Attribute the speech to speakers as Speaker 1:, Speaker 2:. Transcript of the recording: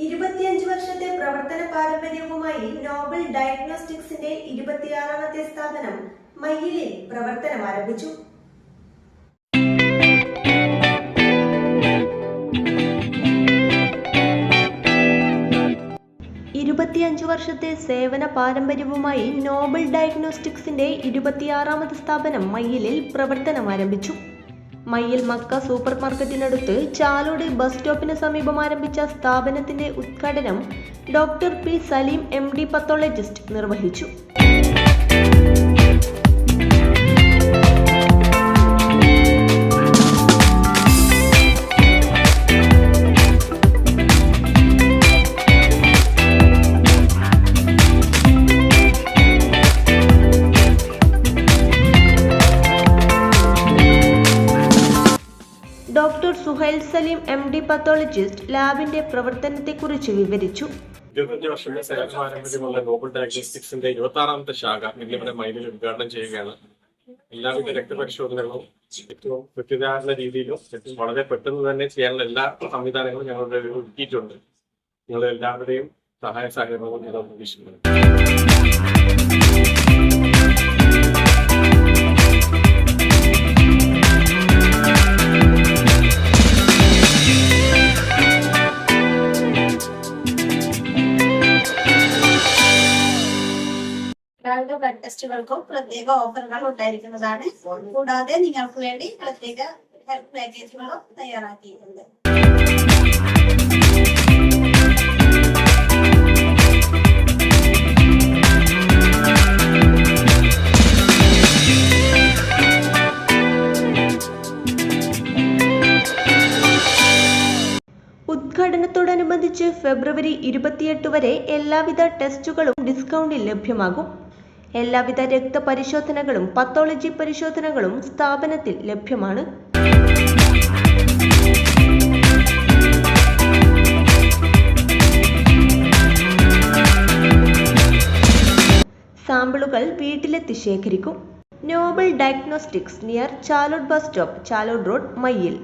Speaker 1: 25 വർഷത്തെ പ്രവർത്തന പാരമ്പര്യവുമായി നോബൽ ഡയഗ്നോസ്റ്റിക്സിന്റെ 26ാമത്തെ സ്ഥാപനം മയ്യിലിൽ പ്രവർത്തനം ആരംഭിച്ചു. വർഷത്തെ സേവന പാരമ്പര്യവുമായി നോബൽ ഡയഗ്നോസ്റ്റിക്സിന്റെ 26ാമത് സ്ഥാപനം മയ്യിലിൽ പ്രവർത്തനം ആരംഭിച്ചു. മയ്യിൽ മക്ക സൂപ്പർ മാർക്കറ്റിനടുത്ത് ചാലോട് ബസ് സ്റ്റോപ്പിന് സമീപം ആരംഭിച്ച സ്ഥാപനത്തിന്റെ ഉദ്ഘാടനം doctor P Saleem MD pathologist നിർവഹിച്ചു. Doctor Suhail Saleem MD pathologist ലാബിന്റെ പ്രവർത്തനത്തെക്കുറിച്ച് വിവരിച്ചു.
Speaker 2: 25 വർഷത്തെ സേവന പാരമ്പര്യമുള്ള നോബൽ ഡയഗ്നോസ്റ്റിക്സിന്റെ 26ാമത്തെ ശാഖ ഇവിടെ മൈലിൽ ഉദ്ഘാടനം ചെയ്യുകയാണ്. എല്ലാവിധ രക്തപരിശോധനകളും ഏറ്റവും കൃത്യതയാർന്ന രീതിയിലും വളരെ പെട്ടെന്ന് തന്നെ ചെയ്യാനുള്ള എല്ലാ സംവിധാനങ്ങളും ഞങ്ങളുടെ ഒരുക്കിയിട്ടുണ്ട്. നിങ്ങളുടെ എല്ലാവരുടെയും സഹായ സഹകരണവും ഞങ്ങൾ പ്രതീക്ഷിക്കുന്നു.
Speaker 3: ബ്ലഡ് ടെസ്റ്റുകൾക്കും പ്രത്യേക ഓഫറുകൾ ഉണ്ടായിരിക്കുന്നതാണ്. കൂടാതെ നിങ്ങൾക്ക് വേണ്ടി പ്രത്യേക ഹെൽത്ത് പാക്കേജുകളും തയ്യാറാക്കിയിട്ടുണ്ട്.
Speaker 1: ഉദ്ഘാടനത്തോടനുബന്ധിച്ച് ഫെബ്രുവരി 28 വരെ എല്ലാവിധ ടെസ്റ്റുകളും ഡിസ്കൗണ്ടിൽ ലഭ്യമാകും. എല്ലാവിധ രക്തപരിശോധനകളും പത്തോളജി പരിശോധനകളും സ്ഥാപനത്തിൽ ലഭ്യമാണ്. സാമ്പിളുകൾ വീട്ടിലെത്തി ശേഖരിക്കും. Nobel diagnostics near Chalode bus stop, Chalode road, Mayyil.